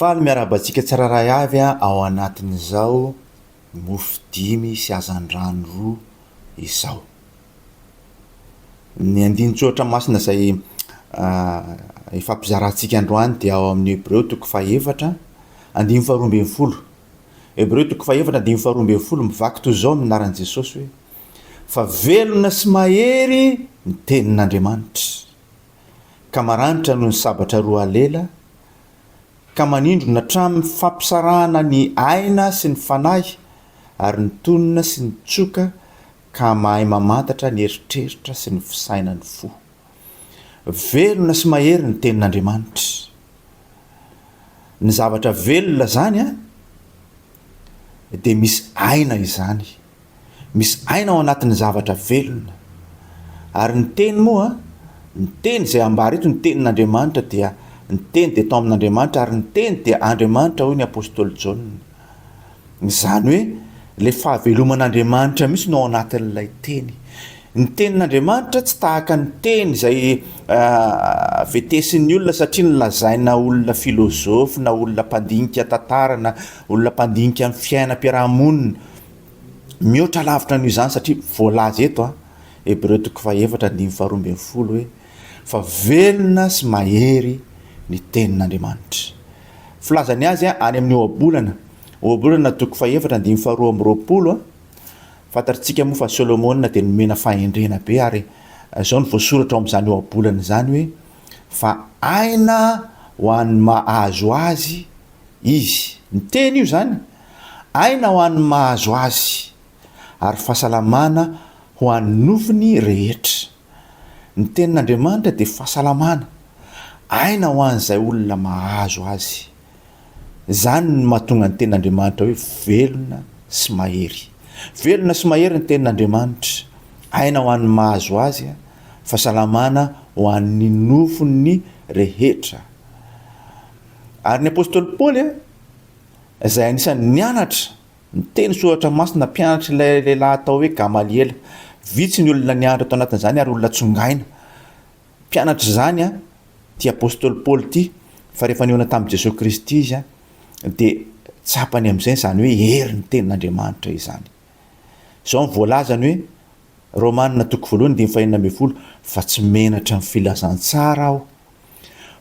faly miarabantsika tsara ray avy ao anatin'izao mofo 5 sy hazandrano 2 izao. Ny andinitsotra masina zay ifampizarantsika androany dia ao amin'ny Hébreu 4:7 andimy faharoa ambin'ny folo. Hébreu 4:7 andimy faharoa ambin'ny folo mivaky toy izao amin'ny anaran'i Jesosy hoe fa velona sy mahery ny tenin'Andriamanitra ka maranitra noho ny sabatra roa lela ka manindrona hatramin'ny fampisarahana ny aina sy ny fanahy ary ny tonina sy ny tsoka ka mahay mamantatra ny eritreritra sy ny fisainany fo. Velona sy mahery ny tenin'Andriamanitra. Ny zavatra velona zany dia misy aina izany. Misy aina ao anatin'ny zavatra velona. Ary ny teny moa, ny teny izay ambara eto ny tenin'Andriamanitra dia ny teny dia tao amin'Andriamanitra ary ny teny dia Andriamanitra hoy ny apôstôly Jaona. Izany hoe ilay fahaveloman'Andriamanitra mihitsy no ao anatin'ilay teny. Ny tenin'Andriamanitra tsy tahaka ny teny izay vetesin'ny olona satria nolazaina olona filôzôfy na olona mpandinika tantara na olona mpandinika amin'ny fiainam-piarahamonina. Mihoatra lavitra noho izany satria voalaza eto Hébreu 4:7 andimy faharoa ambin'ny folo hoe fa velona sy mahery ny tenin'Andriamanitra. Filazany azy any amin'ny ohabolana 4:7 andimy faharoa amby roapolo. Fantatritsika moa fa Solomona dia nomena fahendrena be ary izao ny voasoratra ao amin'izany ohabolana izany hoe fa aina ho an'ny mahazo azy izy. Ny teny io zany aina ho an'ny mahazo azy ary fahasalamana ho an'ny nofiny rehetra. Ny tenin'Andriamanitra dia fahasalamana, aina ho an'izay olona mahazo azy. Izany no mahatonga ny tenin'Andriamanitra hoe velona sy mahery. Velona sy mahery ny tenin'Andriamanitra, aina ho an'ny mahazo azy, fahasalamana ho an'ny nofiny rehetra. Ary ny apôstôly Paoly izay anisan'ny nianatra ny teny soratra masina, mpianatra ilay lehilahy atao hoe Gamaliela. Vitsy ny olona nianatra tao anatin'izany ary olona tsongaina. Mpianatra izany ty apôstôly Paoly ty, fa rehefa niona tamin'i Jesosy Kristy izy dia tsapany amin'izay izany hoe hery ny tenin'Andriamanitra izany. Izao ny voalazany hoe Romanina 1:9 fa tsy menatra ny filazantsara aho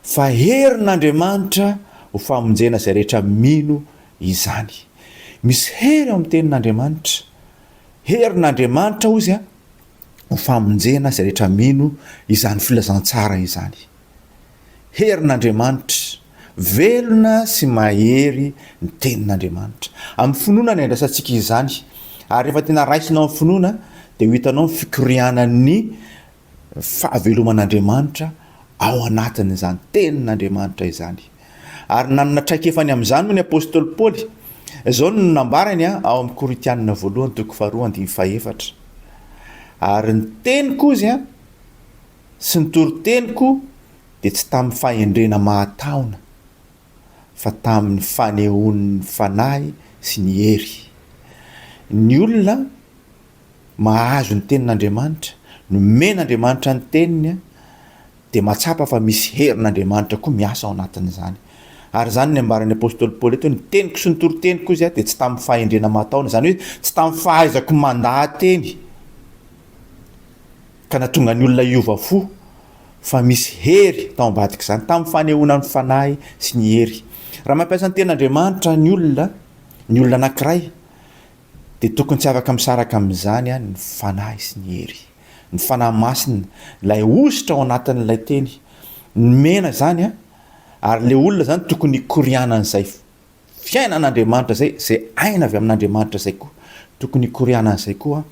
fa herin'Andriamanitra ho famonjena izay rehetra mino izany. Misy hery ao amin'ny tenin'Andriamanitra. Herin'Andriamanitra ozy ho famonjena izay rehetra mino izany filazantsara izany. Herin'Andriamanitra, velona sy mahery ny tenin'Andriamanitra. Amin'ny finoana ny andrasantsika izany. Ary rehefa tena raisinao amin'ny finoana dia ho hitanao ny fikorianan'ny fahaveloman'Andriamanitra ao anatin'izany tenin'Andriamanitra izany. Ary nanana traikefany amin'izany moa ny apôstôly Paoly. Izao no nambarany ao amin'ny Korintianina 1:2-4. Ary ny teniko izy sy ny toroteniko dia tsy tamin'ny fahendrena mahataona fa tamin'ny fanehoan'ny fanahy sy ny hery. Ny olona mahazo ny tenin'Andriamanitra, no men'Andriamanitra ny teniny dia mahatsapa fa misy herin'Andriamanitra koa miasa ao anatin'izany. Ary zany ny ambaran'ny apôstôly Paoly eto, ny teniko sy ny toroteniko izy dia tsy tamin'ny fahendrena mahataona, izany hoe tsy tamin'ny fahaizako mandahan-teny ka nahatonga ny olona hiova fo, fa misy hery tao ambadika izany tamin'ny fanehoanan'ny fanahy sy ny hery. Raha mampiasa ny tenin'Andriamanitra ny olona anankiray dia tokony tsy afaka misaraka amin'izany ny fanahy sy ny hery, ny fanahy masina, ilay ositra ao anatin'ilay teny. Ny mena zany ary ilay olona zany tokony hikorianan'izay fiainan'Andriamanitra zay aina avy amin'Andriamanitra zay koa. Tokony hikorianan'izay koa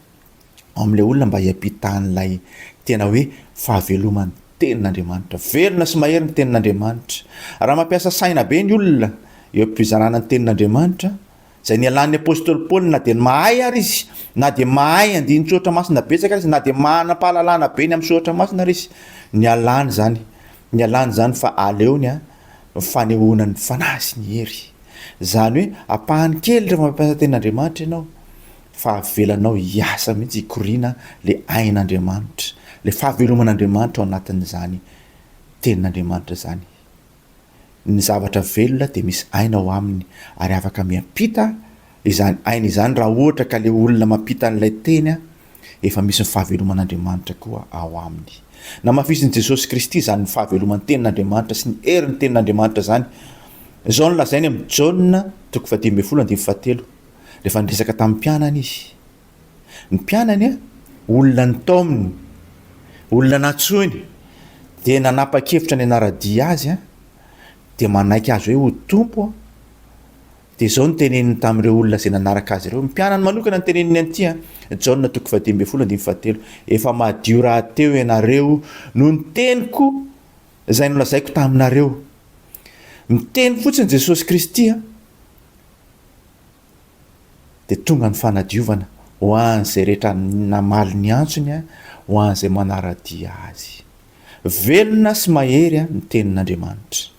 amin'ilay olona mba hiampitahan'ilay tena hoe fahaveloman'ny tenin'Andriamanitra. Velona sy mahery ny tenin'Andriamanitra. Raha mampiasa saina be ny olona eo am-pizarana ny tenin'Andriamanitra, izay nialan'ny apôstôly Paoly na dia mahay ary izy, na dia mahay andiny soratra masina betsaka izy, na dia manam-pahalalana be ny amin'ny soratra masina ary izy, nialany zany fa aleony fanehoanan'ny fanahy sy ny hery. Izany hoe apahany kely rehefa mampiasa tenin'Andriamanitra ianao fa avelanao hiasa mihitsy hikoriana le ain'Andriamanitra, le fahaveloman'Andriamanitra ao anatin'izany tenin'Andriamanitra zany. ny zavatra velona dia misy aina ao aminy ary afaka miampita izany aina izany raha ohatra ka le olona mampita an'ilay teny a efa misy ny fahaveloman'Andriamanitra koa ao aminy. Na mahafisin'i Jesosy Kristy zany ny fahaveloman'ny tenin'Andriamanitra sy ny herin'ny tenin'Andriamanitra zany. Izao no lazainy amin'ny Jaona 5:17 rehefa niresaka tamin'ny mpianany izy. Ny mpianany a olona nitaominy, olona natsoiny dia nanapa-kevitra ny anara-dia azy a dia manaiky azy hoe ho tompo a. Dia izao no teneniny tamin'ireo olona izay nanaraka azy ireo. Ny mpianany manokana ny teneniny an'ity a Jaona 5:17 efa madio rahateo ianareo no ny teniko izay nolazaiko taminareo. Miteny fotsiny Jesosy Kristy a dia tonga ny fanadiovana ho an'izay rehetra namaly ny antsony a, ho an'izay manara-dia azy. Velona sy mahery a ny tenin'Andriamanitra.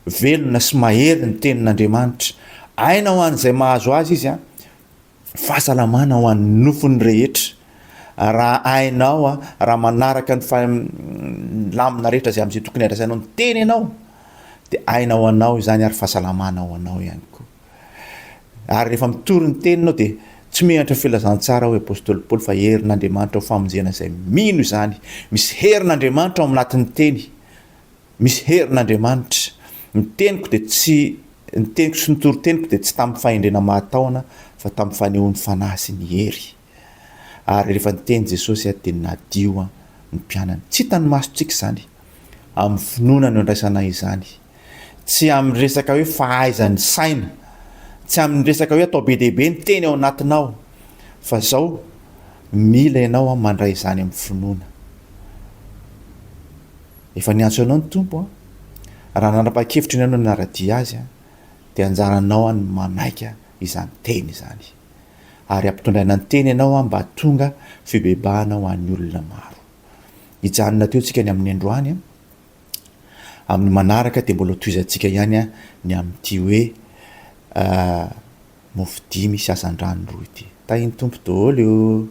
Velona sy mahery ny tenin'Andriamanitra. Aina ho an'izay mahazo azy izy a, fahasalamana ho an'ny nofony rehetra. Raha ainao a, raha manaraka ny lamina rehetra zay amin'izay tokony andraisanao ny teny ianao, dia aina ho anao izany ary fahasalamana ho anao ihany koa. Ary rehefa mitory ny teninao dia tsy mianatra filazantsara hoe apôstôly Paoly fa herin'Andriamanitra ho famonjena izay mino izany. Misy herin'Andriamanitra ao anatin'ny teny. Misy herin'Andriamanitra. Ny teniko dia tsy ny teniko sy ny toro-teniko dia tsy tamin'ny fahendrena mahataona fa tamin'ny fanehoan'ny fanahy sy ny hery. Ary rehefa niteny Jesosy dia nadio ny mpianany. Tsy hitany masontsika izany amin'ny finoana no andraisana izany. Tsy amin'ny resaka hoe fahaizan'ny saina, tsy amin'ny resaka hoe atao be dehibe ny teny ao anatinao, fa zao mila ianao mandray izany amin'ny finoana. Efa niantso anao ny tompo a, raha nanapa-kevitra ianao ny ara-dia azy a, dia anjaranao ny manaika izany teny izany. Ary ampitondraina ny teny ianao mba tonga fibebahana ho an'ny olona maro. Hijanona teo tsika ny amin'ny androany a, amin'ny manaraka dia mbola toizantsika ihany a ny amin'ity hoe mofo 5 sy hazandrano roa ity. Tahiny tompo daholo io.